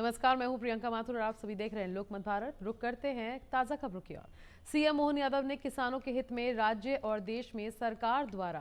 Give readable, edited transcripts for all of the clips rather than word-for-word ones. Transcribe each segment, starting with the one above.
नमस्कार, मैं हूं प्रियंका माथुर और आप सभी देख रहे हैं लोकमत भारत। रुक करते हैं ताजा खबरों की ओर। सीएम मोहन यादव ने किसानों के हित में राज्य और देश में सरकार द्वारा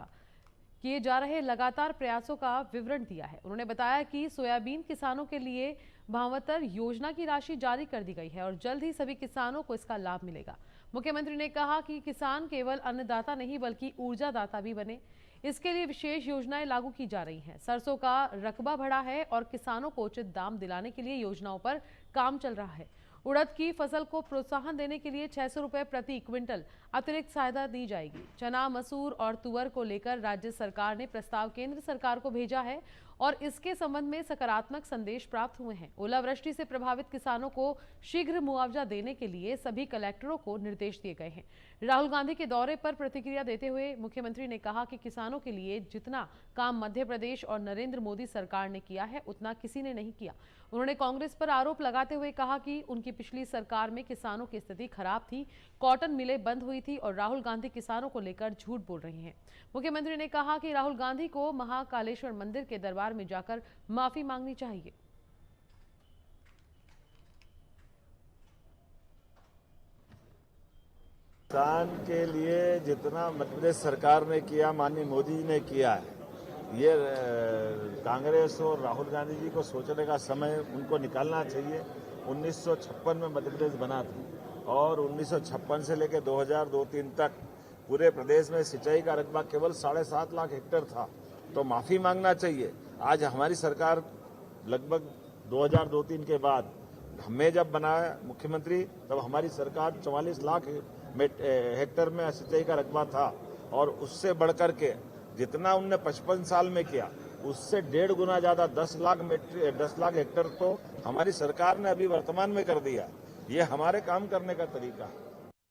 किए जा रहे लगातार प्रयासों का विवरण दिया है। उन्होंने बताया कि सोयाबीन किसानों के लिए भावांतर योजना की राशि जारी कर दी गई है और जल्द ही सभी किसानों को इसका लाभ मिलेगा। मुख्यमंत्री ने कहा कि किसान केवल अन्नदाता नहीं बल्कि ऊर्जादाता भी बने, इसके लिए विशेष योजनाएं लागू की जा रही हैं। सरसों का रकबा बढ़ा है और किसानों को उचित दाम दिलाने के लिए योजनाओं पर काम चल रहा है। उड़द की फसल को प्रोत्साहन देने के लिए 600 रुपए प्रति क्विंटल अतिरिक्त सहायता दी जाएगी। चना, मसूर और तुअर को लेकर राज्य सरकार ने प्रस्ताव केंद्र सरकार को भेजा है और इसके संबंध में सकारात्मक संदेश प्राप्त हुए हैं। ओलावृष्टि से प्रभावित किसानों को शीघ्र मुआवजा देने के लिए सभी कलेक्टरों को निर्देश दिए गए हैं। राहुल गांधी के दौरे पर प्रतिक्रिया देते हुए मुख्यमंत्री ने कहा कि किसानों के लिए जितना काम मध्य प्रदेश और नरेंद्र मोदी सरकार ने किया है उतना किसी ने नहीं किया। उन्होंने कांग्रेस पर आरोप लगाते हुए कहा कि उनकी पिछली सरकार में किसानों की स्थिति खराब थी, कॉटन मिलें बंद हुई थी और राहुल गांधी किसानों को लेकर झूठ बोल रहे हैं। मुख्यमंत्री ने कहा कि राहुल गांधी को महाकालेश्वर मंदिर के दरबार में जाकर माफी मांगनी चाहिए। किसान के लिए जितना मध्य प्रदेश सरकार ने किया, माननीय मोदी ने किया है, ये कांग्रेस और राहुल गांधी जी को सोचने का समय उनको निकालना चाहिए। 1956 में मध्य प्रदेश बना था और 1956 से लेकर 2002-03 तक पूरे प्रदेश में सिंचाई का रकबा केवल 7.5 लाख हेक्टेयर था, तो माफी मांगना चाहिए। आज हमारी सरकार लगभग 2002-03 के बाद हमें जब बनाया मुख्यमंत्री तब हमारी सरकार 44 लाख हेक्टेयर में सिंचाई का रकबा था और उससे बढ़कर के जितना उनने 55 साल में किया उससे 1.5 गुना ज्यादा 10 लाख हेक्टेयर तो हमारी सरकार ने अभी वर्तमान में कर दिया। ये हमारे काम करने का तरीका है।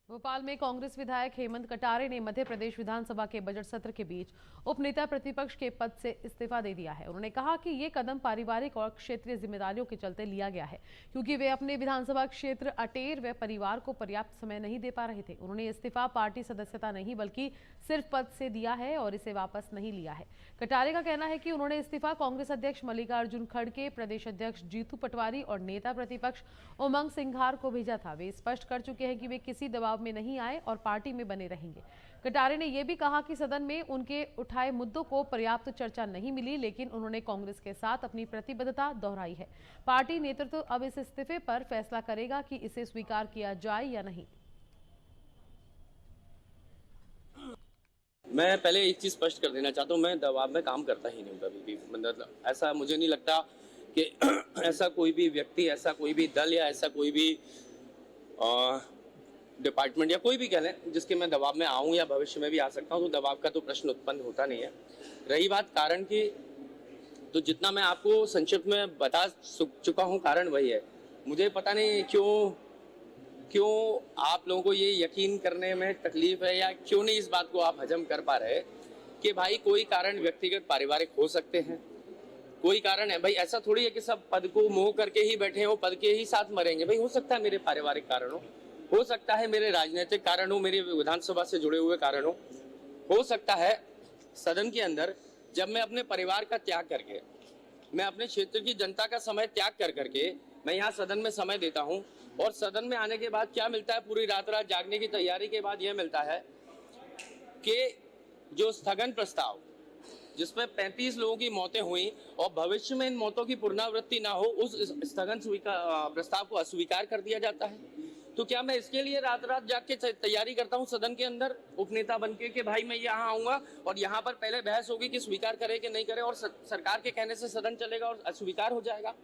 भोपाल में कांग्रेस विधायक हेमंत कटारे ने मध्य प्रदेश विधानसभा के बजट सत्र के बीच उपनेता प्रतिपक्ष के पद से इस्तीफा दे दिया है। उन्होंने कहा कि ये कदम पारिवारिक और क्षेत्रीय जिम्मेदारियों के चलते लिया गया है, क्योंकि वे अपने विधानसभा क्षेत्र अटेर व परिवार को पर्याप्त समय नहीं दे पा रहे थे। उन्होंने इस्तीफा पार्टी सदस्यता नहीं बल्कि सिर्फ पद से दिया है और इसे वापस नहीं लिया है। कटारे का कहना है कि उन्होंने इस्तीफा कांग्रेस अध्यक्ष मल्लिकार्जुन खड़गे, प्रदेश अध्यक्ष जीतू पटवारी और नेता प्रतिपक्ष उमंग सिंघार को भेजा था। वे स्पष्ट कर चुके हैं कि वे किसी दबाव में नहीं आए और पार्टी में बने रहेंगे। कटारे ने यह भी कहा कि सदन में उनके उठाए मुद्दों को पर्याप्त चर्चा नहीं मिली, लेकिन उन्होंने कांग्रेस के साथ अपनी प्रतिबद्धता दोहराई है। पार्टी नेतृत्व अब इस इस्तीफे पर फैसला करेगा कि इसे स्वीकार किया जाए या नहीं। मैं पहले एक चीज स्पष्ट कर देना चाहता हूँ, मैं दबाव में काम करता ही नहीं हूँ कभी भी। मतलब ऐसा मुझे नहीं लगता कि ऐसा कोई भी व्यक्ति, ऐसा कोई भी दल या ऐसा कोई भी डिपार्टमेंट या कोई भी कह लें जिसके मैं दबाव में आऊं या भविष्य में भी आ सकता हूं, तो दबाव का तो प्रश्न उत्पन्न होता नहीं है। रही बात कारण की, तो जितना मैं आपको संक्षिप्त में बता चुका हूं कारण वही है। मुझे पता नहीं क्यों आप लोगों को ये यकीन करने में तकलीफ है या क्यों नहीं इस बात को आप हजम कर पा रहे कि भाई कोई कारण व्यक्तिगत पारिवारिक हो सकते हैं, कोई कारण है। भाई ऐसा थोड़ी है कि सब पद को मोह करके ही बैठे हो, पद के ही साथ मरेंगे। भाई हो सकता है मेरे पारिवारिक कारण हो सकता है मेरे राजनीतिक कारण हो, मेरे विधानसभा से जुड़े हुए कारण हो सकता है सदन के अंदर जब मैं अपने परिवार का त्याग करके, मैं अपने क्षेत्र की जनता का समय त्याग कर करके मैं यहाँ सदन में समय देता हूँ और सदन में आने के बाद क्या मिलता है, पूरी रात जागने की तैयारी के बाद यह मिलता है कि जो स्थगन प्रस्ताव जिसमें 35 लोगों की मौतें हुई और भविष्य में इन मौतों की पुनरावृत्ति ना हो, उस स्थगन प्रस्ताव को अस्वीकार कर दिया जाता है। तो क्या मैं इसके लिए रात जाग के तैयारी करता हूं सदन के अंदर उपनेता बनके कि भाई मैं यहाँ आऊंगा और यहाँ पर पहले बहस होगी कि स्वीकार करे कि नहीं करे और सरकार के कहने से सदन चलेगा और अस्वीकार हो जाएगा।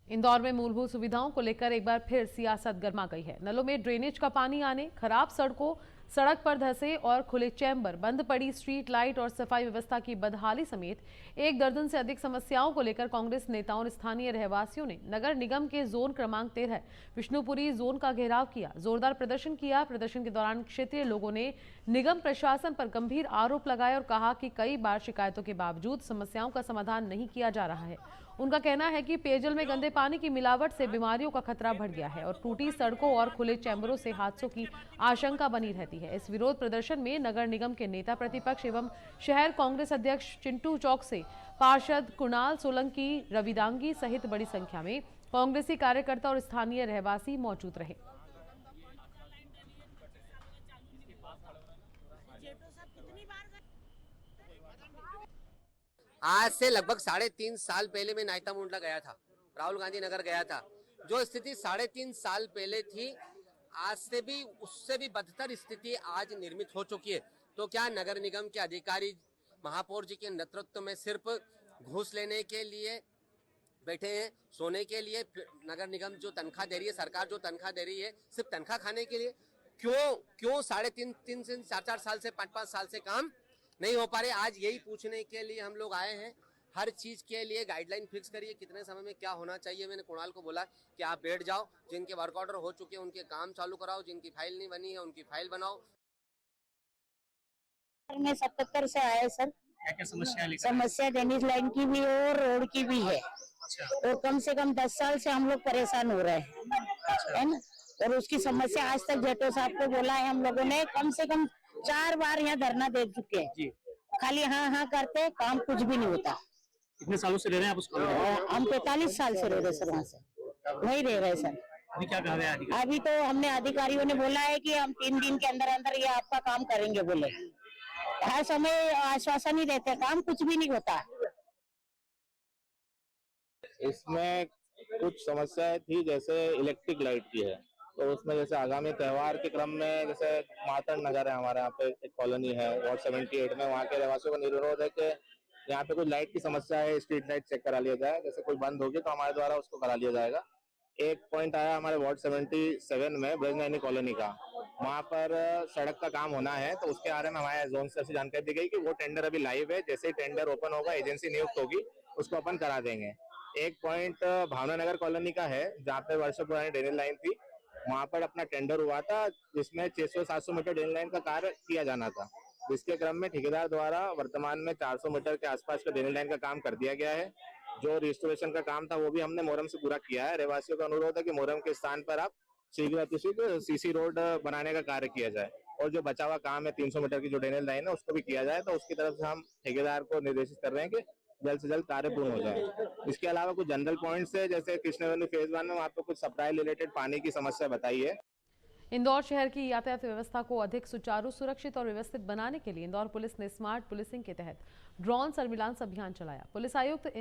इंदौर में मूलभूत सुविधाओं को लेकर एक बार फिर सियासत गर्मा गई है। नलों में ड्रेनेज का पानी आने, खराब सड़कों, सड़क पर धंसे और खुले चैम्बर, बंद पड़ी स्ट्रीट लाइट और सफाई व्यवस्था की बदहाली समेत 1 दर्जन से अधिक समस्याओं को लेकर कांग्रेस नेताओं और स्थानीय रहवासियों ने नगर निगम के जोन क्रमांक 13 विष्णुपुरी जोन का घेराव किया, जोरदार प्रदर्शन किया। प्रदर्शन के दौरान क्षेत्रीय लोगों ने निगम प्रशासन पर गंभीर आरोप लगाए और कहा कि कई बार शिकायतों के बावजूद समस्याओं का समाधान नहीं किया जा रहा है। उनका कहना है कि पेयजल में गंदे पानी की मिलावट से बीमारियों का खतरा बढ़ गया है और टूटी सड़कों और खुले चैम्बरों से हादसों की आशंका बनी रहती है। इस विरोध प्रदर्शन में नगर निगम के नेता प्रतिपक्ष एवं शहर कांग्रेस अध्यक्ष चिंटू चौक से पार्षद कुणाल सोलंकी, रविदांगी सहित बड़ी संख्या में कांग्रेसी कार्यकर्ता और स्थानीय रहवासी मौजूद रहे। आज से लगभग 3.5 साल पहले मैं नायता मुंडला गया था, राहुल गांधी नगर गया था। जो स्थिति 3.5 साल पहले थी, आज से भी उससे भी बदतर स्थिति आज निर्मित हो चुकी है। तो क्या नगर निगम के अधिकारी महापौर जी के नेतृत्व में सिर्फ घूस लेने के लिए बैठे हैं, सोने के लिए? नगर निगम जो तनख्वाह दे रही है, सरकार जो तनख्वाह दे रही है, सिर्फ तनख्वाह खाने के लिए? क्यों 3.5 से 4 साल से 5 साल से काम नहीं हो पा रहे? आज यही पूछने के लिए हम लोग आए हैं। हर चीज के लिए गाइडलाइन फिक्स करिए, कितने समय में क्या होना चाहिए। मैंने कुणाल को बोला कि आप बैठ जाओ, जिनके वर्क ऑर्डर हो चुके हैं उनके काम चालू कराओ, जिनकी फाइल नहीं बनी है उनकी फाइल बनाओ। में 77 से आए सर। क्या क्या समस्या ड्रेनेज लाइन की भी है और रोड की भी है। और कम से कम 10 साल से हम लोग परेशान हो रहे हैं, है ना। और उसकी समस्या आज तक जेठो साहब को बोला है, हम लोगों ने कम से कम 4 बार यहाँ धरना दे चुके हैं। खाली हाँ करते, काम कुछ भी नहीं होता। कितने सालों से रह रहे हैं आप उस कॉलोनी में? हम 45 साल से रह रहे सर, वहाँ से वही रह रहे सर। अभी क्या कहा गया अधिकारी? अभी तो हमने अधिकारियों ने बोला है कि हम 3 दिन के अंदर अंदर ये आपका काम करेंगे बोले। हर समय आश्वासन ही देते, काम कुछ भी नहीं होता। इसमें कुछ समस्याएं थी, जैसे इलेक्ट्रिक लाइट की है, तो उसमें जैसे आगामी त्योहार के क्रम में, जैसे मातड़ नगर है हमारे यहाँ पे एक कॉलोनी है वार्ड 78 में, वहाँ के रहवासियों का निर्विरोध है कि यहाँ पे कुछ लाइट की समस्या है, स्ट्रीट लाइट चेक करा लिया जाए। जैसे कोई बंद होगी तो हमारे द्वारा उसको करा लिया जाएगा। एक पॉइंट आया हमारे वार्ड 77 में ब्रजनैनी कॉलोनी का, वहाँ पर सड़क का काम होना है, तो उसके बारे में हमारे जोन से जानकारी दी गई कि वो टेंडर अभी लाइव है, जैसे ही टेंडर ओपन होगा एजेंसी नियुक्त होगी उसको अपन करा देंगे। एक पॉइंट भावना नगर कॉलोनी का है, जहाँ पे वर्षों पुरानी ड्रेनेज लाइन थी, वहाँ पर अपना टेंडर हुआ था जिसमें 600-700 मीटर ड्रेनेज लाइन का कार्य किया जाना था, जिसके क्रम में ठेकेदार द्वारा वर्तमान में 400 मीटर के आसपास का ड्रेनेज लाइन का काम कर दिया गया है। जो रिस्टोरेशन का काम था वो भी हमने मोरम से पूरा किया है। रहवासियों का अनुरोध है कि मोरम के स्थान पर आप शीघ्र सीसी रोड बनाने का कार्य किया जाए, और जो बचा हुआ काम है 300 मीटर की जो ड्रेनेज लाइन है उसको भी किया जाए। तो उसकी तरफ से हम ठेकेदार को निर्देशित कर रहे हैं कि जल्द से जल्द कार्य पूर्ण हो जाए। इसके अलावा कुछ जनरल पॉइंट्स है, जैसे कृष्ण एवेन्यू फेज 1 में आपको कुछ सप्लाई रिलेटेड पानी की समस्या बताई है। इंदौर शहर की यातायात व्यवस्था को अधिक सुचारू, सुरक्षित और व्यवस्थित बनाने के लिए इंदौर पुलिस ने स्मार्ट पुलिसिंग के तहत ड्रोन सर्विलांस अभियान चलाया। पुलिस आयुक्त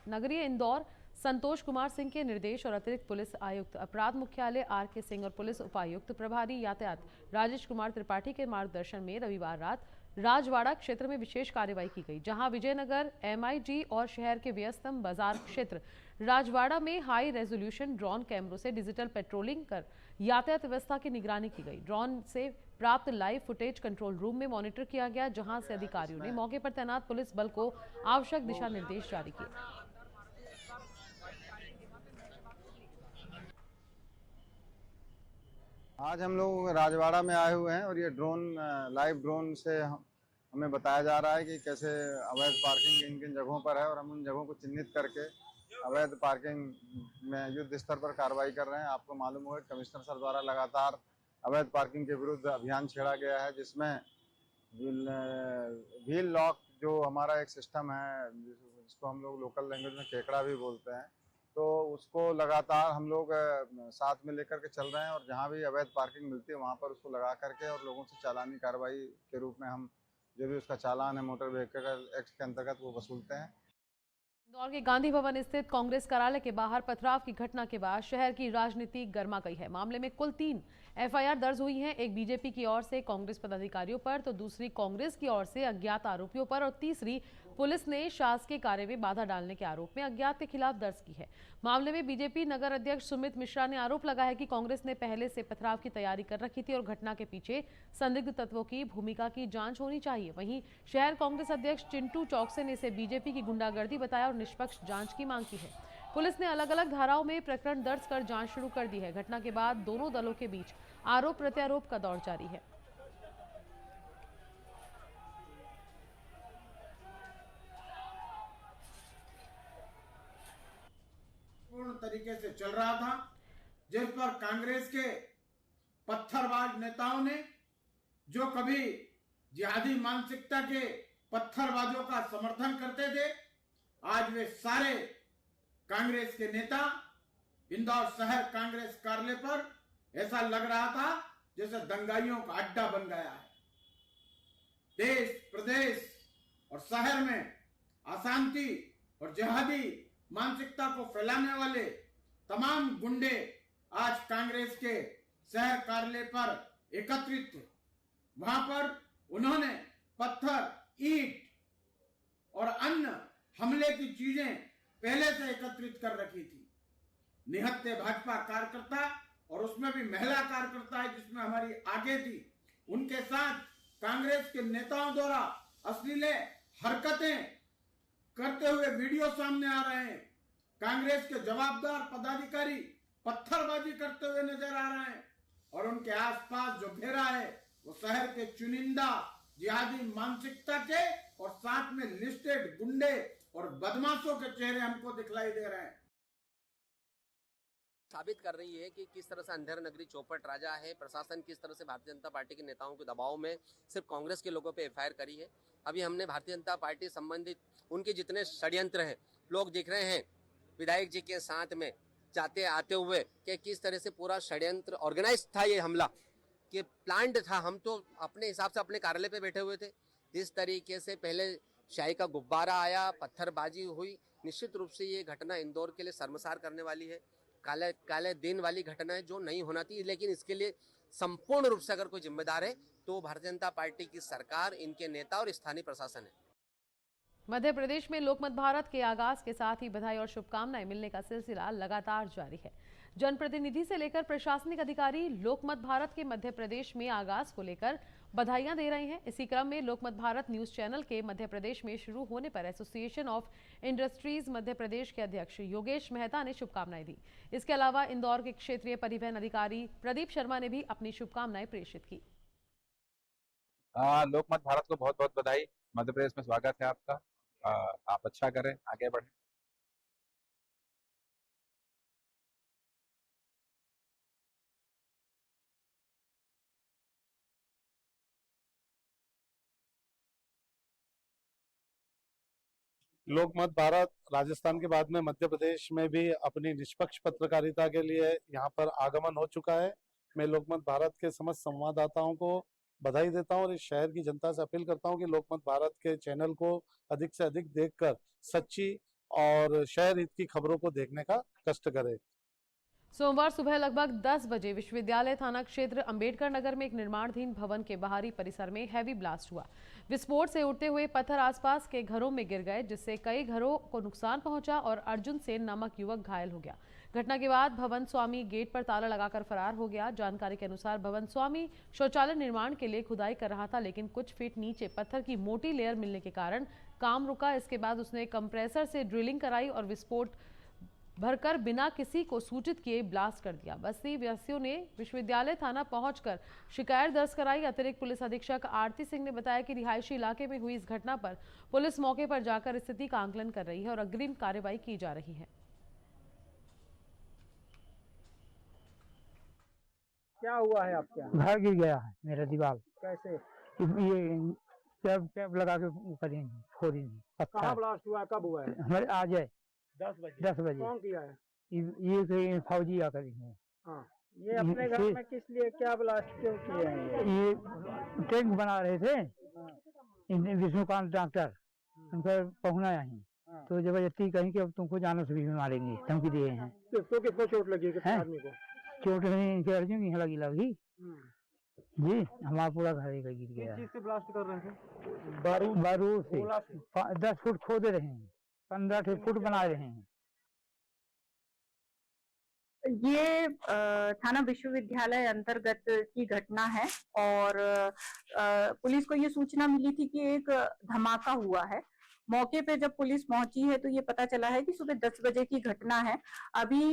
नगरीय इंदौर संतोष कुमार सिंह के निर्देश और अतिरिक्त पुलिस आयुक्त अपराध मुख्यालय RK सिंह और पुलिस उपायुक्त प्रभारी यातायात राजेश कुमार त्रिपाठी के मार्गदर्शन में रविवार रात राजवाड़ा क्षेत्र में विशेष कार्रवाई की गई, जहां विजयनगर MIG और शहर के व्यस्तम बाजार क्षेत्र राजवाड़ा में हाई रेजोल्यूशन ड्रोन कैमरों से डिजिटल पेट्रोलिंग कर यातायात व्यवस्था की निगरानी की गई। ड्रोन से प्राप्त लाइव फुटेज कंट्रोल रूम में मॉनिटर किया गया, जहां से अधिकारियों ने मौके पर तैनात पुलिस बल को आवश्यक दिशा निर्देश जारी किए। आज हम लोग राजवाड़ा में आए हुए हैं और ये लाइव ड्रोन से हमें बताया जा रहा है कि कैसे अवैध पार्किंग किन किन जगहों पर है, और हम उन जगहों को चिन्हित करके अवैध पार्किंग में युद्ध स्तर पर कार्रवाई कर रहे हैं। आपको मालूम होगा कमिश्नर सर द्वारा लगातार अवैध पार्किंग के विरुद्ध अभियान छेड़ा गया है, जिसमें व्हील लॉक जो हमारा एक सिस्टम है, जिसको हम लोग लोकल लैंग्वेज में केकड़ा भी बोलते हैं, तो उसको लगातार हम लोग साथ में लेकर के चल रहे हैं, और जहां भी अवैध पार्किंग मिलती है वहां पर उसको लगा करके और लोगों से चालानी कार्रवाई के रूप में हम जो भी उसका चालान है मोटर व्हीकल एक्ट के अंतर्गत वो वसूलते हैं। इंदौर के गांधी भवन स्थित कांग्रेस कार्यालय के बाहर पथराव की घटना के बाद शहर की राजनीति गर्मा गई है। मामले में कुल 3 FIR दर्ज हुई हैं, एक बीजेपी की ओर से कांग्रेस पदाधिकारियों पर, तो दूसरी कांग्रेस की ओर से अज्ञात आरोपियों पर, और तीसरी पुलिस ने शासकीय कार्य में बाधा डालने के आरोप में अज्ञात के खिलाफ दर्ज की है। मामले में बीजेपी नगर अध्यक्ष सुमित मिश्रा ने आरोप लगाया है कि कांग्रेस ने पहले से पथराव की तैयारी कर रखी थी और घटना के पीछे संदिग्ध तत्वों की भूमिका की जांच होनी चाहिए। वहीं शहर कांग्रेस अध्यक्ष चिंटू चौकसे ने इसे बीजेपी की गुंडागर्दी बताया और निष्पक्ष जांच की मांग की है। पुलिस ने अलग अलग धाराओं में प्रकरण दर्ज कर जांच शुरू कर दी है। घटना के बाद दोनों दलों के बीच आरोप प्रत्यारोप का दौर जारी है। पूर्ण तरीके से चल रहा था, जिस पर कांग्रेस के पत्थरबाज नेताओं ने, जो कभी जिहादी मानसिकता के पत्थरबाजों का समर्थन करते थे, आज वे सारे कांग्रेस के नेता इंदौर शहर कांग्रेस कार्यालय पर ऐसा लग रहा था जैसे दंगाइयों का अड्डा बन गया है। देश प्रदेश और शहर में अशांति और जिहादी मानसिकता को फैलाने वाले तमाम गुंडे आज कांग्रेस के शहर कार्यालय पर एकत्रित थे। वहां पर उन्होंने पत्थर, ईंट और अन्य हमले की चीजें पहले से एकत्रित कर रखी थी। निहत्थे भाजपा कार्यकर्ता और उसमें भी महिला कार्यकर्ता है जिसमें हमारी आगे थी, उनके साथ कांग्रेस के नेताओं द्वारा अश्लील हरकतें करते हुए वीडियो सामने आ रहे हैं। कांग्रेस के जवाबदार पदाधिकारी पत्थरबाजी करते हुए नजर आ रहे हैं और उनके आसपास जो घेरा है वो शहर के चुनिंदा जिहादी मानसिकता के और साथ में लिस्टेड गुंडे और बदमाशों के चेहरे हमको दिखलाई दे रहे हैं। साबित कर रही है कि किस तरह से अंधेर नगरी चौपट राजा है। प्रशासन किस तरह से भारतीय जनता पार्टी के नेताओं के दबाव में सिर्फ कांग्रेस के लोगों पे एफआईआर करी है। अभी हमने भारतीय जनता पार्टी संबंधित उनके जितने षड्यंत्र हैं लोग दिख रहे हैं विधायक जी के साथ में जाते आते हुए कि किस तरह से पूरा षड्यंत्र ऑर्गेनाइज था ये हमला, कि प्लान्ड था। हम तो अपने हिसाब से अपने कार्यालय पे बैठे हुए थे। जिस तरीके से पहले शाही का गुब्बारा आया, पत्थरबाजी हुई, निश्चित रूप से ये घटना इंदौर के लिए शर्मसार करने वाली है। काले दिन वाली घटना है जो नहीं होना थी, लेकिन इसके लिए संपूर्ण रूप से अगर कोई जिम्मेदार है तो भारतीय जनता पार्टी की सरकार, इनके नेता और स्थानीय प्रशासन है। मध्य प्रदेश में लोकमत भारत के आगाज के साथ ही बधाई और शुभकामनाएं मिलने का सिलसिला लगातार जारी है। जनप्रतिनिधि से लेकर प्रशासनिक अधिकारी लोकमत भारत के मध्य प्रदेश में आगाज को लेकर बधाइयां दे रहे हैं। इसी क्रम में लोकमत भारत न्यूज चैनल के मध्य प्रदेश में शुरू होने पर association of industries Madhya Pradesh के अध्यक्ष योगेश मेहता ने शुभकामनाएं दी। इसके अलावा इंदौर के क्षेत्रीय परिवहन अधिकारी प्रदीप शर्मा ने भी अपनी शुभकामनाएं प्रेषित की। लोकमत भारत को बहुत बहुत बधाई। मध्य प्रदेश में स्वागत है आपका। आप अच्छा करें, आगे बढ़ें। लोकमत भारत राजस्थान के बाद में मध्य प्रदेश में भी अपनी निष्पक्ष पत्रकारिता के लिए यहाँ पर आगमन हो चुका है। मैं लोकमत भारत के समस्त संवाददाताओं को बधाई देता हूँ और इस शहर की जनता से अपील करता हूँ कि लोकमत भारत के चैनल को अधिक से अधिक देखकर सच्ची और शहर हित की खबरों को देखने का कष्ट करें। सोमवार सुबह लगभग 10 बजे विश्वविद्यालय थाना क्षेत्र अंबेडकर नगर में एक निर्माणाधीन भवन के बाहरी परिसर में हैवी ब्लास्ट हुआ। विस्फोट से उड़ते हुए पत्थर आसपास के घरों में गिर गए, जिससे कई घरों को नुकसान पहुंचा और अर्जुन सेन नामक युवक घायल हो गया। घटना के बाद भवन स्वामी गेट पर ताला लगाकर फरार हो गया। जानकारी के अनुसार भवन स्वामी शौचालय निर्माण के लिए खुदाई कर रहा था, लेकिन कुछ फीट नीचे पत्थर की मोटी लेयर मिलने के कारण काम रुका। इसके बाद उसने कंप्रेसर से ड्रिलिंग कराई और विस्फोट भरकर बिना किसी को सूचित किए ब्लास्ट कर दिया। बस्ती वासियों ने विश्वविद्यालय थाना पहुंचकर शिकायत दर्ज कराई। अतिरिक्त पुलिस अधीक्षक आरती सिंह ने बताया कि रिहायशी इलाके में हुई इस घटना पर पुलिस मौके पर जाकर स्थिति का आकलन कर रही है और अग्रिम कार्रवाई की जा रही है। क्या हुआ है आपके यहाँ? घर गिर गया है मेरा दीवार। कैसे? ये कैब लगा के करेंगे फोड़ेंगे। कहाँ ब्लास्ट हुआ है? कब हुआ है? हमारे आज है 10 बजे। 10 बजे। कौन किया है? ये फौजी आकर हैं। हाँ, ये अपने घर में किस लिए क्या ब्लास्ट क्यों किए हैं? ये टैंक बना रहे थे विष्णुकांत डॉक्टर, उनका पहुंचना यहीं, तो जबरदस्ती कहीं कि अब तुमको जानो से भी मारेंगे, धमकी दिए हैं। तो किसको चोट लगी? किस आदमी को चोट नहीं, इनके अर्जुन की लगी जी। हमारा पूरा घर गिर गया। किस चीज से ब्लास्ट कर रहे थे? बारूद से 10 फुट खोद रहे हैं, 15 फुट बना रहे हैं। ये थाना विश्वविद्यालय अंतर्गत की घटना है और पुलिस को ये सूचना मिली थी कि एक धमाका हुआ है। मौके पे जब पुलिस पहुंची है तो ये पता चला है कि सुबह 10 बजे की घटना है। अभी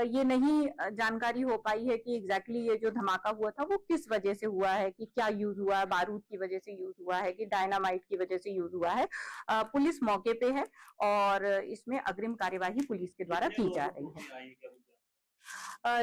ये नहीं जानकारी हो पाई है कि एग्जैक्टली ये जो धमाका हुआ था वो किस वजह से हुआ है, कि क्या यूज हुआ है, बारूद की वजह से यूज हुआ है कि डायनामाइट की वजह से यूज हुआ है। पुलिस मौके पे है और इसमें अग्रिम कार्यवाही पुलिस के द्वारा की जा रही है।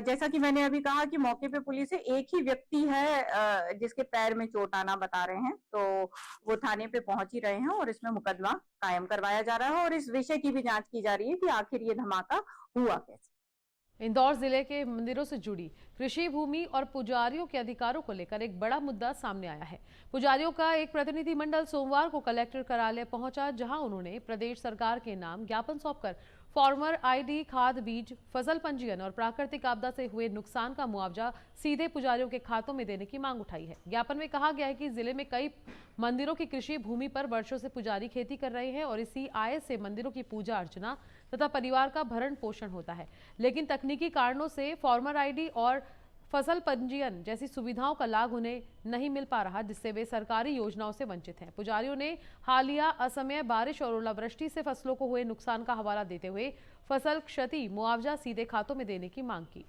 जैसा कि मैंने अभी कहा कि मौके पे पुलिस है, एक ही व्यक्ति है जिसके पैर में चोट आना बता रहे हैं, तो वो थाने पे पहुंच ही रहे हैं और इसमें मुकदमा कायम करवाया जा रहा है और इस विषय की भी जांच की जा रही है कि आखिर ये धमाका हुआ कैसे। इंदौर जिले के मंदिरों से जुड़ी कृषि भूमि और पुजारियों के अधिकारों को लेकर एक बड़ा मुद्दा सामने आया है। पुजारियों का एक प्रतिनिधि मंडल सोमवार को कलेक्टर कार्यालय पहुंचा, जहां उन्होंने प्रदेश सरकार के नाम ज्ञापन सौंपकर फार्मर आईडी, खाद बीज, फसल पंजीयन और प्राकृतिक आपदा से हुए नुकसान का मुआवजा सीधे पुजारियों के खातों में देने की मांग उठाई है। ज्ञापन में कहा गया है कि जिले में कई मंदिरों की कृषि भूमि पर वर्षों से पुजारी खेती कर रहे हैं और इसी आय से मंदिरों की पूजा अर्चना तथा परिवार का भरण पोषण होता है, लेकिन तकनीकी कारणों से फार्मर आईडी और फसल पंजीयन जैसी सुविधाओं का लाभ उन्हें नहीं मिल पा रहा, जिससे वे सरकारी योजनाओं से वंचित हैं। पुजारियों ने हालिया असमय बारिश और ओलावृष्टि से फसलों को हुए नुकसान का हवाला देते हुए फसल क्षति मुआवजा सीधे खातों में देने की मांग की।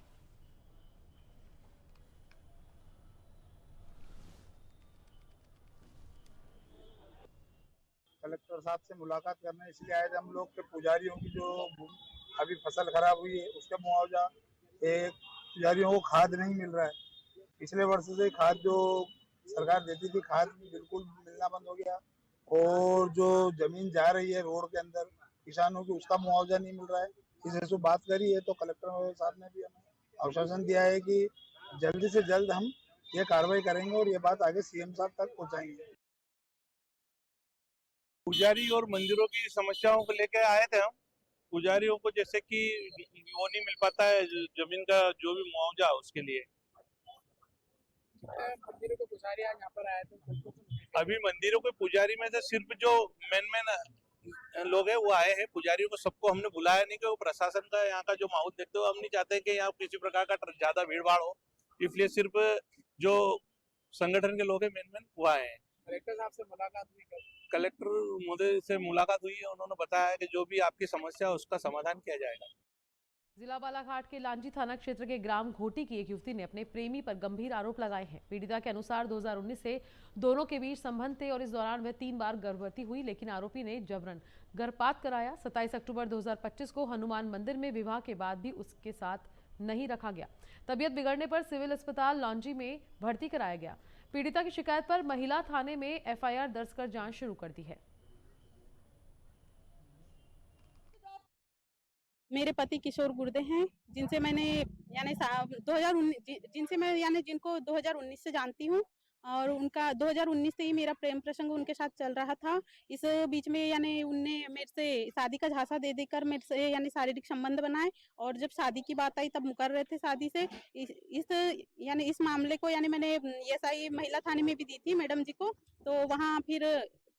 कलेक्टर साहब से मुलाकात करने इसलिए आए थे हम लोग के पुजारियों की जो अभी फसल खराब हुई है उसका मुआवजा, एक पुजारियों को खाद नहीं मिल रहा है। पिछले वर्ष से खाद जो सरकार देती थी खाद बिल्कुल मिलना बंद हो गया, और जो जमीन जा रही है रोड के अंदर किसानों की उसका मुआवजा नहीं मिल रहा है। इस से बात करी है तो कलेक्टर साहब ने भी हमें आश्वासन दिया है कि जल्दी से जल्द हम ये कार्रवाई करेंगे और ये बात आगे सीएम साहब तक पहुँचाएंगे। पुजारी और मंदिरों की समस्याओं को लेकर आए थे हम। पुजारियों को जैसे कि वो नहीं मिल पाता है जमीन का जो भी मुआवजा उसके लिए। मंदिरों के पुजारी आज यहाँ पर आए थे। अभी मंदिरों के पुजारी में से सिर्फ जो मेन लोग हैं वो आए हैं। पुजारियों को सबको हमने बुलाया नहीं, कि वो प्रशासन का यहाँ का जो माहौल देखते हो, हम नहीं चाहते कि यहाँ किसी प्रकार का ज्यादा भीड़ भाड़ हो, इसलिए सिर्फ जो संगठन के लोग हैं मेन वो आए हैं। कलेक्टर साहब से मुलाकात हुई? कलेक्टर महोदय से मुलाकात हुई है, उन्होंने बताया कि जो भी आपकी समस्या है उसका समाधान किया जाएगा। जिला बालाघाट के लांजी थाना क्षेत्र के ग्राम घोटी की एक युवती ने अपने प्रेमी पर गंभीर आरोप लगाए हैं। पीड़िता के अनुसार 2019 से दोनों के बीच संबंध थे और इस दौरान वह 3 बार गर्भवती हुई, लेकिन आरोपी ने जबरन गर्भपात कराया। 27 अक्टूबर 2025 को हनुमान मंदिर में विवाह के बाद भी उसके साथ नहीं रखा गया। तबीयत बिगड़ने पर सिविल अस्पताल लांजी में भर्ती कराया गया। पीड़िता की शिकायत पर महिला थाने में एफआईआर दर्ज कर जांच शुरू कर दी है। मेरे पति किशोर गुर्दे हैं, जिनसे मैंने यानी 2019 जिनसे मैं यानी जिनको 2019 से जानती हूँ, और उनका 2019 से ही मेरा प्रेम प्रसंग उनके साथ चल रहा था। इस बीच में यानी उनने मेरे से शादी का झांसा दे देकर मेरे से यानी शारीरिक संबंध बनाए, और जब शादी की बात आई तब मुकर रहे थे शादी से। इस मामले को यानी मैंने एसआई महिला थाने में भी दी थी मैडम जी को, तो वहाँ फिर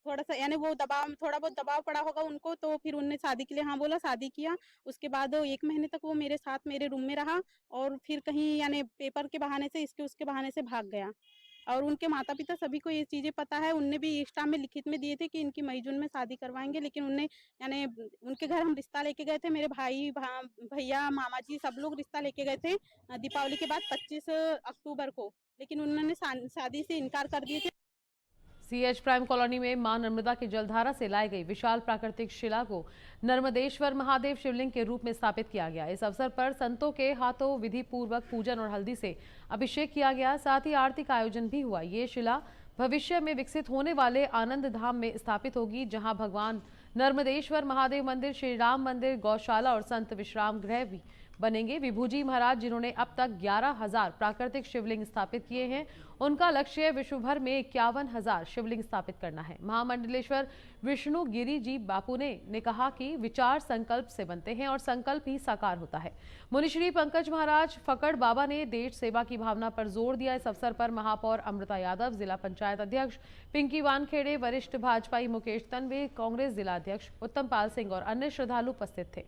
थोड़ा सा यानी वो थोड़ा बहुत दबाव पड़ा होगा उनको, तो फिर उनने शादी के लिए हाँ बोला, शादी किया। उसके बाद 1 महीने तक वो मेरे साथ मेरे रूम में रहा, और फिर कहीं यानी पेपर के बहाने से इसके उसके बहाने से भाग गया। और उनके माता पिता सभी को ये चीजें पता है। उनने भी स्टाम्प में लिखित में दिए थे कि इनकी मई जून में शादी करवाएंगे, लेकिन उनने यानी उनके घर हम रिश्ता लेके गए थे, मेरे भाई भैया मामा जी सब लोग रिश्ता लेके गए थे दीपावली के बाद 25 अक्टूबर को, लेकिन उन्होंने शादी से इनकार कर दिए थे। सीएच प्राइम कॉलोनी में मां नर्मदा की जलधारा से लाई गई विशाल प्राकृतिक शिला को नर्मदेश्वर महादेव शिवलिंग के रूप में स्थापित किया गया। इस अवसर पर संतों के हाथों विधि पूर्वक पूजन और हल्दी से अभिषेक किया गया, साथ ही आरती का आयोजन भी हुआ। ये शिला भविष्य में विकसित होने वाले आनंद धाम में स्थापित होगी, जहां भगवान नर्मदेश्वर महादेव मंदिर, श्री राम मंदिर, गौशाला और संत विश्राम गृह भी बनेंगे। विभूजी महाराज, जिन्होंने अब तक 11,000 प्राकृतिक शिवलिंग स्थापित किए हैं, उनका लक्ष्य विश्व भर में 51,000 शिवलिंग स्थापित करना है। महामंडलेश्वर विष्णु गिरी जी बापू ने कहा कि विचार संकल्प से बनते हैं और संकल्प ही साकार होता है। मुनिश्री पंकज महाराज फकड़ बाबा ने देश सेवा की भावना पर जोर दिया। इस अवसर पर महापौर अमृता यादव, जिला पंचायत अध्यक्ष पिंकी वानखेड़े, वरिष्ठ भाजपाई मुकेश तन्वे, कांग्रेस जिला अध्यक्ष उत्तम पाल सिंह और अन्य श्रद्धालु उपस्थित थे।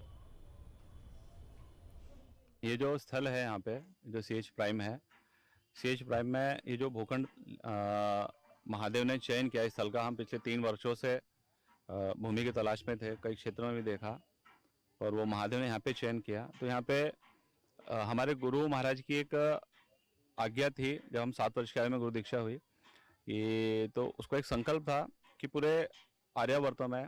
ये जो स्थल है यहाँ पे जो सीएच प्राइम है, सीएच प्राइम में ये जो भूखंड महादेव ने चयन किया इस स्थल का, हम पिछले 3 वर्षों से भूमि की तलाश में थे, कई क्षेत्रों में भी देखा, और वो महादेव ने यहाँ पे चयन किया। तो यहाँ पे हमारे गुरु महाराज की एक आज्ञा थी, जब हम 7 वर्ष की आयु में गुरु दीक्षा हुई, ये तो उसको एक संकल्प था कि पूरे आर्यावर्त में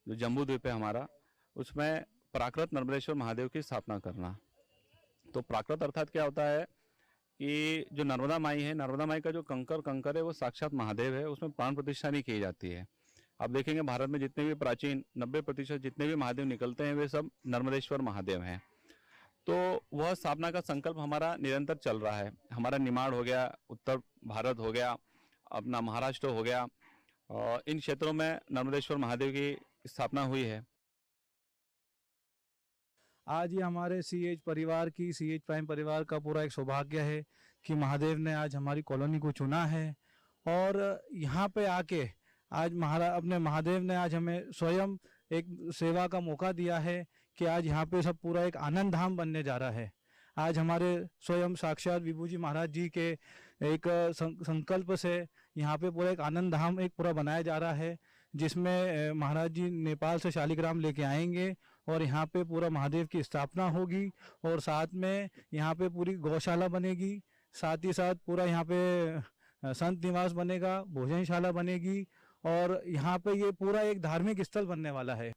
जो जम्बू द्वीप है हमारा, उसमें प्राकृत नर्मदेश्वर महादेव की स्थापना करना। तो प्राकृत अर्थात क्या होता है कि जो नर्मदा माई है, नर्मदा माई का जो कंकर है वो साक्षात महादेव है, उसमें प्राण प्रतिष्ठा नहीं की जाती है। आप देखेंगे भारत में जितने भी प्राचीन 90% जितने भी महादेव निकलते हैं वे सब नर्मदेश्वर महादेव हैं। तो वह स्थापना का संकल्प हमारा निरंतर चल रहा है। हमारा निमाड़ हो गया, उत्तर भारत हो गया, अपना महाराष्ट्र हो गया, और इन क्षेत्रों में नर्मदेश्वर महादेव की स्थापना हुई है। आज ये हमारे सीएच परिवार की, सीएच प्राइम परिवार का पूरा एक सौभाग्य है कि महादेव ने आज हमारी कॉलोनी को चुना है और यहाँ पे आके आज अपने महादेव ने आज हमें स्वयं एक सेवा का मौका दिया है कि आज यहाँ पे सब पूरा एक आनंद धाम बनने जा रहा है। आज हमारे स्वयं साक्षात विभू जी महाराज जी के एक संकल्प से यहाँ पे पूरा एक आनंद धाम एक पूरा बनाया जा रहा है, जिसमें महाराज जी नेपाल से शालिग्राम लेके आएंगे और यहाँ पे पूरा महादेव की स्थापना होगी और साथ में यहाँ पे पूरी गौशाला बनेगी, साथ ही साथ पूरा यहाँ पे संत निवास बनेगा, भोजनशाला बनेगी और यहाँ पे ये पूरा एक धार्मिक स्थल बनने वाला है।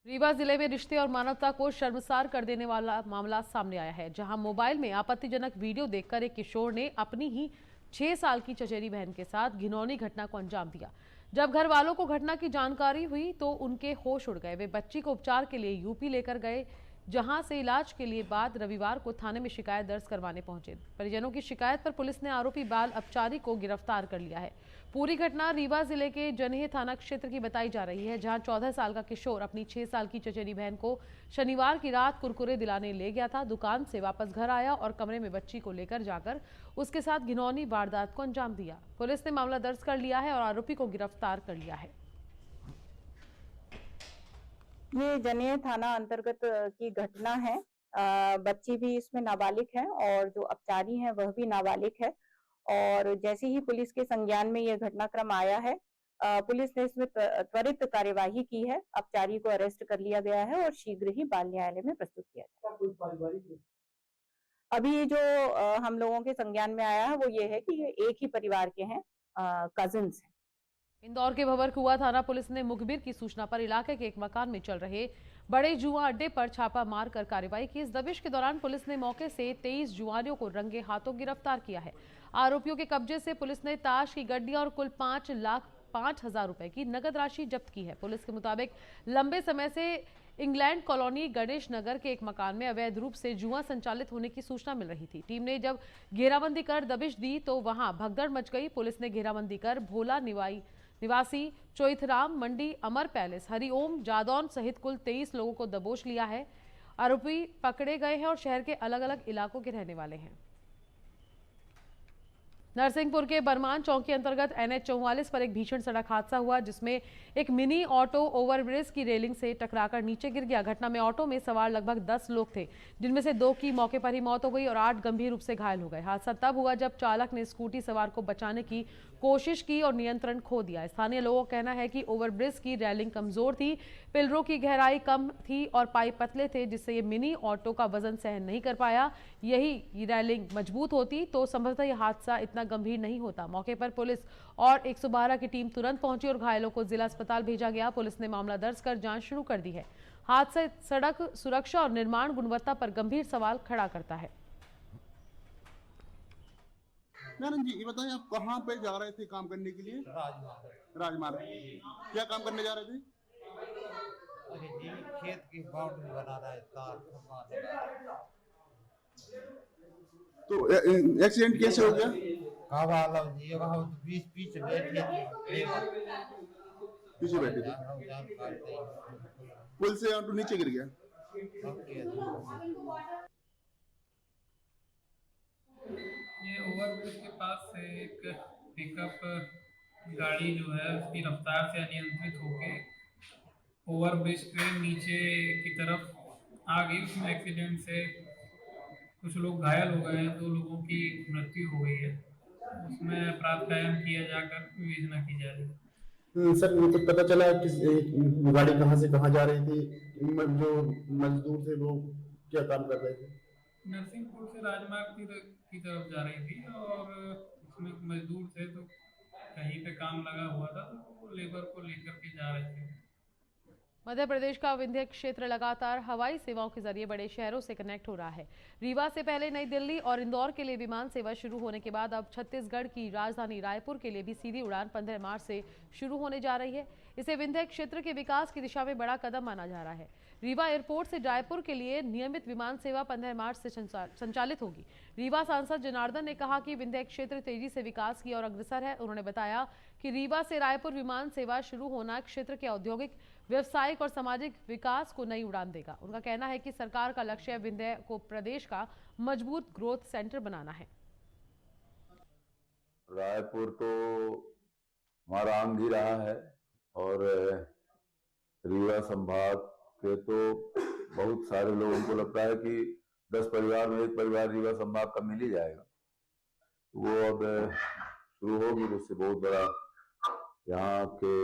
रीवा जिले में रिश्ते और मानवता को शर्मसार कर देने वाला मामला सामने आया है, जहां मोबाइल में आपत्तिजनक वीडियो देखकर एक किशोर ने अपनी ही 6 साल की चचेरी बहन के साथ घिनौनी घटना को अंजाम दिया। जब घर वालों को घटना की जानकारी हुई तो उनके होश उड़ गए। वे बच्ची को उपचार के लिए यूपी लेकर गए, जहां से इलाज के लिए बाद रविवार को थाने में शिकायत दर्ज करवाने पहुंचे। परिजनों की शिकायत पर पुलिस ने आरोपी बाल अपचारी को गिरफ्तार कर लिया है। पूरी घटना रीवा जिले के जनहे थाना क्षेत्र की बताई जा रही है, जहां 14 साल का किशोर अपनी 6 साल की चचेरी बहन को शनिवार की रात कुरकुरे दिलाने ले गया था। दुकान से वापस घर आया और कमरे में बच्ची को लेकर जाकर उसके साथ घिनौनी वारदात को अंजाम दिया। पुलिस ने मामला दर्ज कर लिया है और आरोपी को गिरफ्तार कर लिया है। ये जनेह थाना अंतर्गत की घटना है। बच्ची भी इसमें नाबालिग है और जो अपचारी हैं वह भी नाबालिग है। और जैसे ही पुलिस के संज्ञान में यह घटनाक्रम आया है, पुलिस ने इसमें त्वरित कार्यवाही की है। अपचारी को अरेस्ट कर लिया गया है और शीघ्र ही बाल न्यायालय में प्रस्तुत किया जाएगा। अभी जो हम लोगों के संज्ञान में आया है वो ये है कि ये एक ही परिवार के हैं, कजिन्स हैं। इंदौर के भंवरकुआ थाना पुलिस ने मुखबिर की सूचना पर इलाके के एक मकान में चल रहे बड़े जुआ अड्डे पर छापा मारकर कार्रवाई की। इस दबिश के दौरान पुलिस ने मौके से 23 जुआरियों को रंगे हाथों गिरफ्तार किया है। आरोपियों के कब्जे से पुलिस ने ताश की गड्डियां और कुल 5,05,000 रुपए की नगद राशि जब्त की है। पुलिस के मुताबिक लंबे समय से इंग्लैंड कॉलोनी गणेश नगर के एक मकान में अवैध रूप से जुआ संचालित होने की सूचना मिल रही थी। टीम ने जब घेराबंदी कर दबिश दी तो वहां भगदड़ मच गई। पुलिस ने घेराबंदी कर भोला निवासी चोइथराम मंडी, अमर पैलेस, हरिओम जादौन सहित कुल 23 लोगों को दबोच लिया है। आरोपी पकड़े गए हैं और शहर के अलग अलग इलाकों के रहने वाले हैं। नरसिंहपुर के बरमान चौक के अंतर्गत NH 44 पर एक भीषण सड़क हादसा हुआ, जिसमें एक मिनी ऑटो ओवरब्रिज की रेलिंग से टकराकर नीचे गिर गया। घटना में ऑटो में सवार लगभग 10 लोग थे, जिनमें से 2 की मौके पर ही मौत हो गई और 8 गंभीर रूप से घायल हो गए। हादसा तब हुआ जब चालक ने स्कूटी सवार को बचाने की कोशिश की और नियंत्रण खो दिया। स्थानीय लोगों का कहना है कि ओवरब्रिज की रेलिंग कमजोर थी, पिलरों की गहराई कम थी और पाइप पतले थे, जिससे ये मिनी ऑटो का वजन सहन नहीं कर पाया। यही रेलिंग मजबूत होती तो संभवतः यह हादसा इतना गंभीर नहीं होता। मौके पर पुलिस और 112 की टीम तुरंत पहुंची और घायलों को जिला अस्पताल भेजा गया। पुलिस ने मामला दर्ज कर जांच शुरू कर दी है। हादसा सड़क सुरक्षा और निर्माण गुणवत्ता पर गंभीर सवाल खड़ा करता है। नारायण जी, ये बताएं आप कहाँ पे जा रहे थे काम करने के लिए? राजमार्ग। क्या काम करने जा रहे थे? खेत की बाउंड्री बना रहा है, तार तो एक्सीडेंट कैसे हो गया? जी वहाँ पीछे बैठे थे, पुल से ऑटो नीचे गिर गया। ये ओवरब्रिज के पास से एक पिकअप गाड़ी जो है उसकी रफ्तार से अनियंत्रित होके ओवरब्रिज के नीचे की तरफ आ गई। उसमें एक्सीडेंट से कुछ लोग घायल हो गए हैं, 2 लोगों की मृत्यु हो गई है। उसमें अपराध कायम किया जाकर विवेचना की जा रही है। सर, मुझे तो पता चला कि गाड़ी कहाँ से कहाँ जा रही थी, जो मजदूर थे वो क्या काम कर रहे थे? नरसिंहपुर से राजमार्ग की तरफ जा रही थी और उसमें मजदूर थे तो कहीं पे काम लगा हुआ था, तो वो लेबर को लेकर के जा रहे थे। मध्य प्रदेश का विंध्य क्षेत्र लगातार हवाई सेवाओं के जरिए बड़े शहरों से कनेक्ट हो रहा है। रीवा से पहले नई दिल्ली और इंदौर के लिए विमान सेवा शुरू होने के बाद अब छत्तीसगढ़ की राजधानी रायपुर के लिए भी सीधी उड़ान 15 मार्च से शुरू होने जा रही है। इसे विंध्य क्षेत्र के विकास की दिशा में बड़ा कदम माना जा रहा है। रीवा एयरपोर्ट से रायपुर के लिए नियमित विमान सेवा 15 मार्च से संचालित होगी। रीवा सांसद जनार्दन ने कहा कि विंध्य क्षेत्र तेजी से विकास की ओर अग्रसर है। उन्होंने बताया कि रीवा से रायपुर विमान सेवा शुरू होना क्षेत्र के औद्योगिक, व्यवसायिक और सामाजिक विकास को नई उड़ान देगा। उनका कहना है कि सरकार का लक्ष्य विंध्य को प्रदेश का मजबूत ग्रोथ सेंटर बनाना है। रायपुर तो हमारा अंग ही रहा है और रीवा संभाग के तो बहुत सारे लोगों को लगता है कि 10 परिवार में एक परिवार रीवा संभाग का मिल ही जाएगा। वो अब शुरू होगी, उससे बहुत बड़ा यहाँ के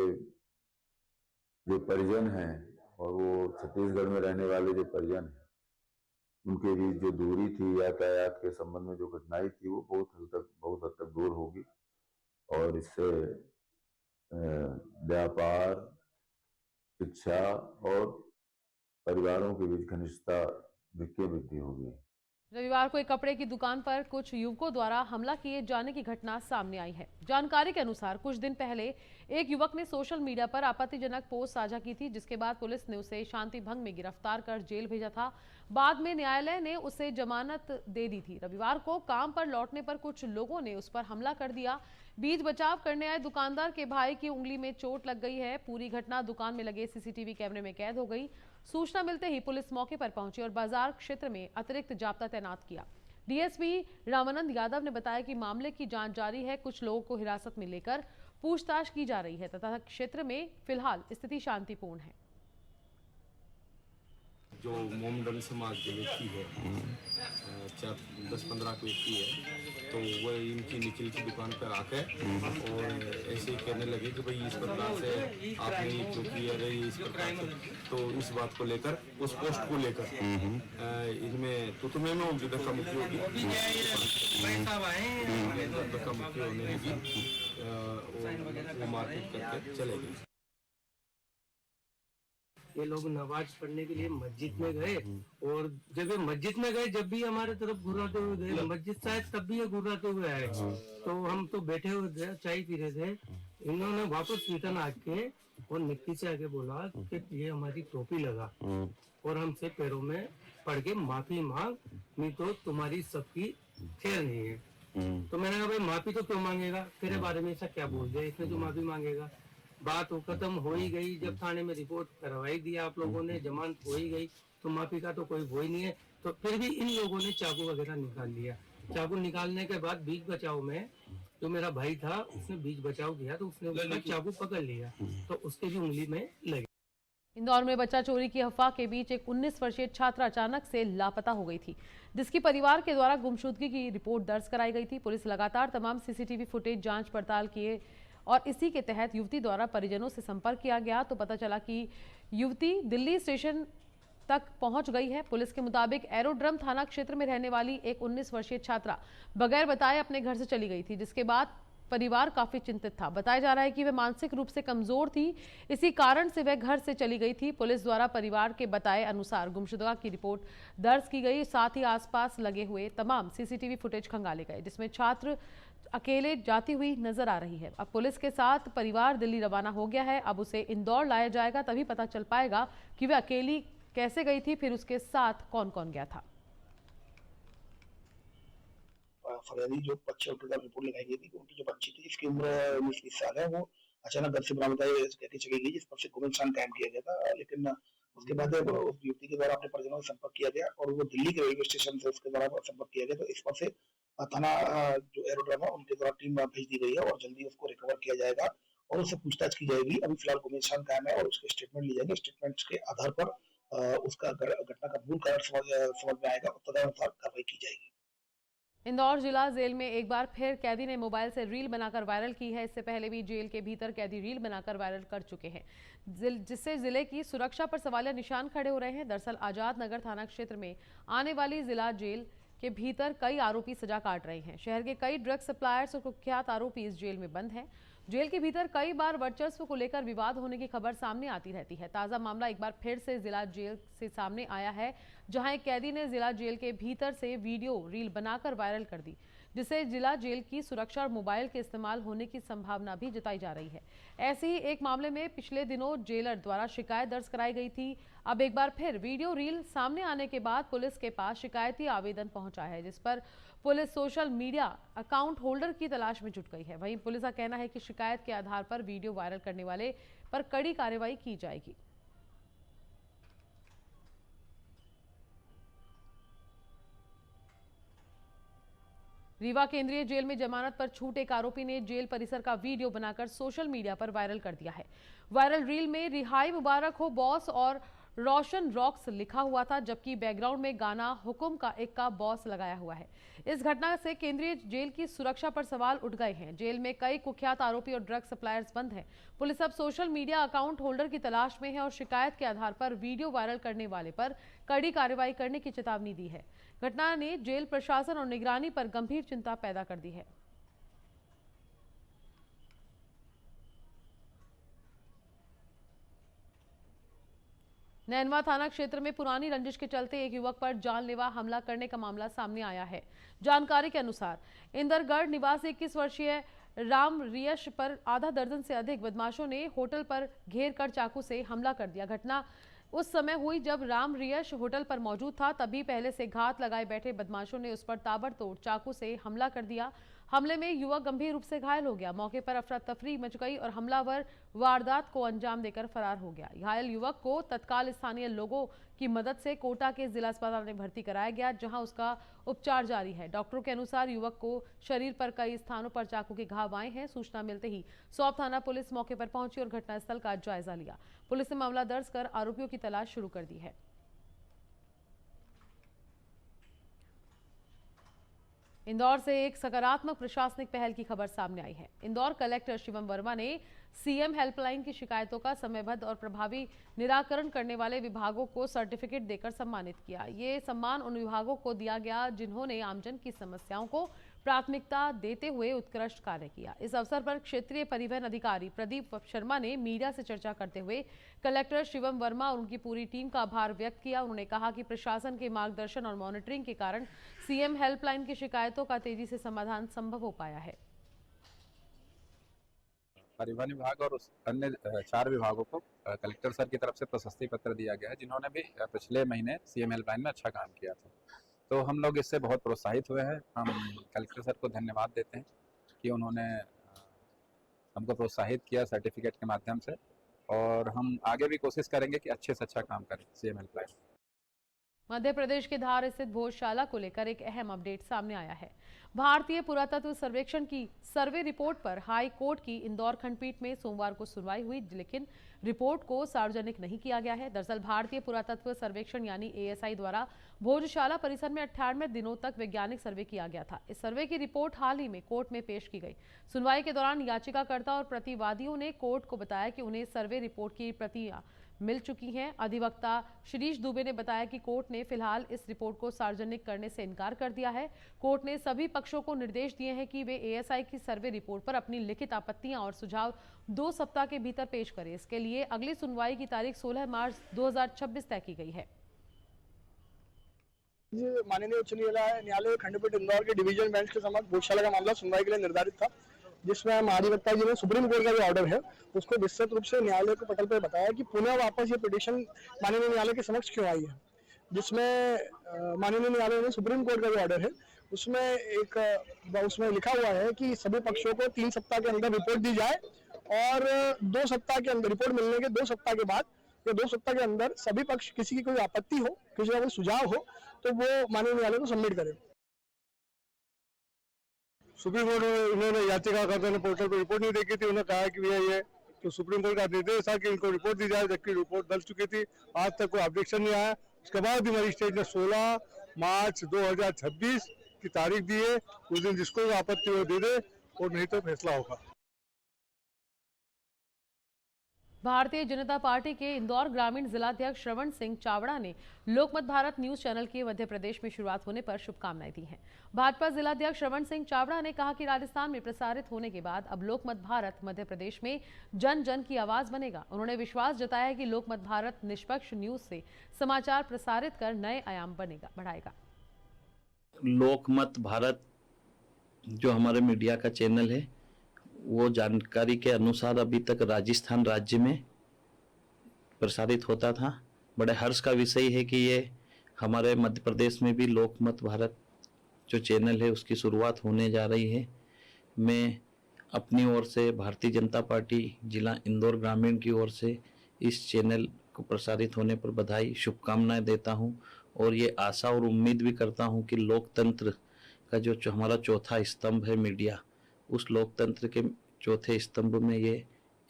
जो परिजन हैं और वो छत्तीसगढ़ में रहने वाले जो परिजन हैं, उनके बीच जो दूरी थी यातायात के संबंध में जो कठिनाई थी, वो बहुत हद तक दूर होगी और इससे व्यापार, शिक्षा और परिवारों के बीच घनिष्ठता वृद्धि होगी। रविवार को एक कपड़े की दुकान पर कुछ युवकों द्वारा हमला किए जाने की घटना सामने आई है। जानकारी के अनुसार कुछ दिन पहले एक युवक ने सोशल मीडिया पर आपत्तिजनक पोस्ट साझा की थी, जिसके बाद पुलिस ने उसे शांति भंग में गिरफ्तार कर जेल भेजा था। बाद में न्यायालय ने उसे जमानत दे दी थी। रविवार को काम पर लौटने पर कुछ लोगों ने उस पर हमला कर दिया। बीच बचाव करने आए दुकानदार के भाई की उंगली में चोट लग गई है। पूरी घटना दुकान में लगे सीसीटीवी कैमरे में कैद हो गई। सूचना मिलते ही पुलिस मौके पर पहुंची और बाजार क्षेत्र में अतिरिक्त जाब्ता तैनात किया। डीएसपी रामानंद यादव ने बताया कि मामले की जांच जारी है। कुछ लोगों को हिरासत में लेकर पूछताछ की जा रही है तथा क्षेत्र में फिलहाल स्थिति शांतिपूर्ण है। जो मोमडन समाज के व्यक्ति है, 10-15 व्यक्ति है, तो वो इनकी निखिल की दुकान पर आकर और ऐसे ही कहने लगे कि भाई इस प्रकार से आपने जो किया रही इस प्रकार से, तो इस बात को लेकर, उस पोस्ट को लेकर इनमें तो तुम्हें में उनकी धक्का मुक्की होगी, धक्का मुक्की होने लगी, वो मारपीट करके चले गए। ये लोग नमाज पढ़ने के लिए मस्जिद में गए और जब ये मस्जिद में गए, जब भी हमारे तरफ घुराते हुए गए, मस्जिद शायद तब भी ये घुराते हुए आए, तो हम तो बैठे हुए थे, चाय पी रहे थे। इन्होंने वापस रिटर्न आके और निक्की से आके बोला कि ये हमारी टोपी लगा और हमसे पैरों में पड़ के माफी मांग, नहीं तो तुम्हारी सबकी खैर नहीं है। तो मैंने कहा भाई माफी तो क्यों मांगेगा, तेरे बारे में ऐसा क्या बोल दिया इसने जो माफी मांगेगा। बात वो खत्म हो ही गई। जब थाने में रिपोर्ट करवाई दिया आप लोगों ने, जमानत हो ही गई, तो माफी का तो कोई वो ही नहीं है। तो फिर भी इन लोगों ने चाकू वगैरह निकाल लिया। चाकू निकालने के बाद बीच बचाव में जो मेरा भाई था उसने बीच बचाव किया, तो उसने उसका चाकू पकड़ लिया, तो उसके भी उंगली में लगी। इंदौर में बच्चा चोरी की अफवाह के बीच एक 19 वर्षीय छात्रा अचानक से लापता हो गई थी, जिसकी परिवार के द्वारा गुमशुदगी की रिपोर्ट दर्ज कराई गई थी। पुलिस लगातार तमाम सीसीटीवी फुटेज जांच पड़ताल किए और इसी के तहत युवती द्वारा परिजनों से संपर्क किया गया तो पता चला कि युवती दिल्ली स्टेशन तक पहुंच गई है। पुलिस के मुताबिक एरोड्रम थाना क्षेत्र में रहने वाली एक 19 वर्षीय छात्रा बगैर बताए अपने घर से चली गई थी, जिसके बाद परिवार काफी चिंतित था। बताया जा रहा है कि वह मानसिक रूप से कमजोर थी, इसी कारण से वह घर से चली गई थी। पुलिस द्वारा परिवार के बताए अनुसार गुमशुदगा की रिपोर्ट दर्ज की गई। साथ ही आसपास लगे हुए तमाम सीसीटीवी फुटेज खंगाले गए, जिसमें छात्र अकेले जाती हुई नजर आ रही है। अब पुलिस के साथ परिवार दिल्ली रवाना हो गया है। अब उसे इंदौर लाया जाएगा, तभी पता चल पाएगा कि वह अकेली कैसे गई थी, फिर उसके साथ कौन कौन गया था। फरियादी जो बच्चे रिपोर्ट लगाई गई थी, उनकी जो बच्ची थी जिसकी उम्र 19-20 साल है, वो अचानक घर से बरामद कहती चली गई, जिस पर से गुमनाम कायम किया गया था। लेकिन उसके बाद उस युवती के द्वारा अपने परिजनों से संपर्क किया गया और वो दिल्ली के रेलवे स्टेशन से उसके द्वारा संपर्क किया गया। तो इस पर से थाना जो एरोड्रम है उनके द्वारा टीम भेज दी गई है और जल्दी उसको रिकवर किया जाएगा और उससे पूछताछ की जाएगी। अभी फिलहाल गुमनाम कायम है और उसके स्टेटमेंट लिए जाएंगे। स्टेटमेंट के आधार पर उसका घटना का मूल कारण समझ में आएगा और तदनुसार कार्रवाई की जाएगी। इंदौर जिला जेल में एक बार फिर कैदी ने मोबाइल से रील बनाकर वायरल की है। इससे पहले भी जेल के भीतर कैदी रील बनाकर वायरल कर चुके हैं, जिससे जिले की सुरक्षा पर सवालिया निशान खड़े हो रहे हैं। दरअसल आजाद नगर थाना क्षेत्र में आने वाली जिला जेल के भीतर कई आरोपी सजा काट रहे हैं। शहर के कई ड्रग सप्लायर्स और कुख्यात आरोपी इस जेल में बंद हैं। जेल के भीतर कई बार वर्चस्व को लेकर विवाद होने की खबर सामने आती रहती है। ताजा मामला एक बार फिर से जिला जेल से सामने आया है, जहां एक कैदी ने जिला जेल के भीतर से वीडियो रील बनाकर वायरल कर दी, जिससे जिला जेल की सुरक्षा और मोबाइल के इस्तेमाल होने की संभावना भी जताई जा रही है। ऐसे ही एक मामले में पिछले दिनों जेलर द्वारा शिकायत दर्ज कराई गई थी। अब एक बार फिर वीडियो रील सामने आने के बाद पुलिस के पास शिकायती आवेदन पहुंचा है, जिस पर police social media account holder की तलाश में जुट गई है। वहीं पुलिस का कहना है कि शिकायत के आधार पर वीडियो वायरल करने वाले पर कड़ी कार्रवाई की जाएगी। रीवा केंद्रीय जेल में जमानत पर छूटे एक आरोपी ने जेल परिसर का वीडियो बनाकर सोशल मीडिया पर वायरल कर दिया है। वायरल रील में रिहाई मुबारक हो बॉस और रोशन रॉक्स लिखा हुआ था, जबकि बैकग्राउंड में गाना हुकुम का एक का बॉस लगाया हुआ है। इस घटना से केंद्रीय जेल की सुरक्षा पर सवाल उठ गए हैं। जेल में कई कुख्यात आरोपी और ड्रग सप्लायर्स बंद हैं। पुलिस अब सोशल मीडिया अकाउंट होल्डर की तलाश में है और शिकायत के आधार पर वीडियो वायरल करने वाले पर कड़ी कार्रवाई करने की चेतावनी दी है। घटना ने जेल प्रशासन और निगरानी पर गंभीर चिंता पैदा कर दी है। नैनवा थाना क्षेत्र में पुरानी रंजिश के चलते एक युवक पर जानलेवा हमला करने का मामला सामने आया है। जानकारी के अनुसार इंदरगढ़ निवासी 21 वर्षीय राम रियश पर आधा दर्जन से अधिक बदमाशों ने होटल पर घेर कर चाकू से हमला कर दिया। घटना उस समय हुई जब राम रियश होटल पर मौजूद था, तभी पहले से घात लगाए बैठे बदमाशों ने उस पर ताबड़तोड़ चाकू से हमला कर दिया। हमले में युवक गंभीर रूप से घायल हो गया। मौके पर अफरा तफरी मच गई और हमलावर वारदात को अंजाम देकर फरार हो गया। घायल युवक को तत्काल स्थानीय लोगों की मदद से कोटा के जिला अस्पताल में भर्ती कराया गया, जहां उसका उपचार जारी है। डॉक्टरों के अनुसार युवक को शरीर पर कई स्थानों पर चाकू के घाव आए हैं। सूचना मिलते ही सौंप थाना पुलिस मौके पर पहुंची और घटनास्थल का जायजा लिया। पुलिस ने मामला दर्ज कर आरोपियों की तलाश शुरू कर दी है। इंदौर से एक सकारात्मक प्रशासनिक पहल की खबर सामने आई है। इंदौर कलेक्टर शिवम वर्मा ने सीएम हेल्पलाइन की शिकायतों का समयबद्ध और प्रभावी निराकरण करने वाले विभागों को सर्टिफिकेट देकर सम्मानित किया। ये सम्मान उन विभागों को दिया गया जिन्होंने आमजन की समस्याओं को प्राथमिकता देते हुए उत्कृष्ट कार्य किया। इस अवसर पर क्षेत्रीय परिवहन अधिकारी प्रदीप शर्मा ने मीडिया से चर्चा करते हुए कलेक्टर शिवम वर्मा और उनकी पूरी टीम का आभार व्यक्त किया। उन्होंने कहा कि प्रशासन के मार्गदर्शन और मॉनिटरिंग के कारण सीएम हेल्पलाइन की शिकायतों का तेजी से समाधान संभव हो पाया है। परिवहन विभाग और अन्य 4 विभागों को कलेक्टर सर की तरफ से प्रशस्ति पत्र दिया गया है, जिन्होंने भी पिछले महीने सीएम हेल्पलाइन में अच्छा काम किया था। तो हम लोग इससे बहुत प्रोत्साहित हुए हैं। हम कलेक्टर सर को धन्यवाद देते हैं कि उन्होंने हमको प्रोत्साहित किया सर्टिफिकेट के माध्यम से, और हम आगे भी कोशिश करेंगे कि अच्छे से अच्छा काम करें सीएम हेल्पलाइन। मध्य प्रदेश के धार स्थित भोजशाला को लेकर एक अहम अपडेट सामने आया है। भारतीय पुरातत्व सर्वेक्षण की सर्वे रिपोर्ट पर हाई कोर्ट की इंदौर खंडपीठ में सोमवार को सुनवाई हुई, लेकिन रिपोर्ट को सार्वजनिक नहीं किया गया है। दरअसल भारतीय पुरातत्व सर्वेक्षण यानी एएसआई द्वारा भोजशाला परिसर में 98 दिनों तक वैज्ञानिक सर्वे किया गया था। इस सर्वे की रिपोर्ट हाल ही में कोर्ट में पेश की गई। सुनवाई के दौरान याचिकाकर्ता और प्रतिवादियों ने कोर्ट को बताया कि उन्हें सर्वे रिपोर्ट की प्रतियां मिल चुकी हैं। अधिवक्ता शिरीष दुबे ने बताया कि कोर्ट ने फिलहाल इस रिपोर्ट को सार्वजनिक करने से इनकार कर दिया है। कोर्ट ने सभी पक्षों को निर्देश दिए हैं कि वे एएसआई की सर्वे रिपोर्ट पर अपनी लिखित आपत्तियां और सुझाव 2 सप्ताह के भीतर पेश करें। इसके लिए अगली सुनवाई की तारीख 16 मार्च 2026 तय की गई है। माननीय उच्च न्यायालय खंडपीठ इंदौर के डिवीजन बेंच के समक्ष भोजशाला का मामला सुनवाई के लिए निर्धारित था, जिसमें महाधिवक्ता जी ने सुप्रीम कोर्ट का जो ऑर्डर है उसको विस्तृत रूप से न्यायालय को पटल पर बताया कि पुनः वापस ये पिटीशन माननीय न्यायालय के समक्ष क्यों आई है, जिसमें माननीय न्यायालय ने सुप्रीम कोर्ट का जो ऑर्डर है उसमें लिखा हुआ है कि सभी पक्षों को 3 सप्ताह के अंदर रिपोर्ट दी जाए और 2 सप्ताह के अंदर रिपोर्ट मिलने के 2 सप्ताह के बाद या 2 सप्ताह के अंदर सभी पक्ष किसी की कोई आपत्ति हो, किसी का कोई सुझाव हो तो वो माननीय न्यायालय को सबमिट करें। सुप्रीम कोर्ट में इन्होंने याचिकाकर्ता ने पोर्टल पर रिपोर्ट नहीं देखी थी। उन्होंने कहा कि भैया ये तो सुप्रीम कोर्ट का निर्देश था कि इनको रिपोर्ट दी जाए, जबकि रिपोर्ट दल चुकी थी। आज तक कोई ऑब्जेक्शन नहीं आया। उसके बाद भी मजिस्ट्रेट ने 16 मार्च 2026 की तारीख दी है। उस दिन जिसको आपत्ति वो दे दे और नहीं तो फैसला होगा। भारतीय जनता पार्टी के इंदौर ग्रामीण जिलाध्यक्ष श्रवण सिंह चावड़ा ने लोकमत भारत न्यूज चैनल की मध्य प्रदेश में शुरुआत होने पर शुभकामनाएं दी हैं। भाजपा जिलाध्यक्ष श्रवण सिंह चावड़ा ने कहा कि राजस्थान में प्रसारित होने के बाद अब लोकमत भारत मध्य प्रदेश में जन जन की आवाज बनेगा। उन्होंने विश्वास जताया कि लोकमत भारत निष्पक्ष न्यूज से समाचार प्रसारित कर नए आयाम बढ़ाएगा। लोकमत भारत जो हमारे मीडिया का चैनल है, वो जानकारी के अनुसार अभी तक राजस्थान राज्य में प्रसारित होता था। बड़े हर्ष का विषय है कि ये हमारे मध्य प्रदेश में भी लोकमत भारत जो चैनल है उसकी शुरुआत होने जा रही है। मैं अपनी ओर से भारतीय जनता पार्टी जिला इंदौर ग्रामीण की ओर से इस चैनल को प्रसारित होने पर बधाई शुभकामनाएं देता हूं और ये आशा और उम्मीद भी करता हूं कि लोकतंत्र का जो हमारा चौथा स्तंभ है मीडिया, उस लोकतंत्र के चौथे स्तंभ में ये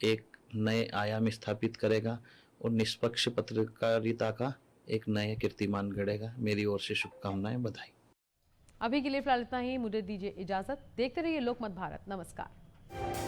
एक नए आयाम स्थापित करेगा और निष्पक्ष पत्रकारिता का एक नया कीर्तिमान गढ़ेगा। मेरी ओर से शुभकामनाएं, बधाई। अभी के लिए फिलहाल इतना ही, मुझे दीजिए इजाजत। देखते रहिए लोकमत भारत। नमस्कार।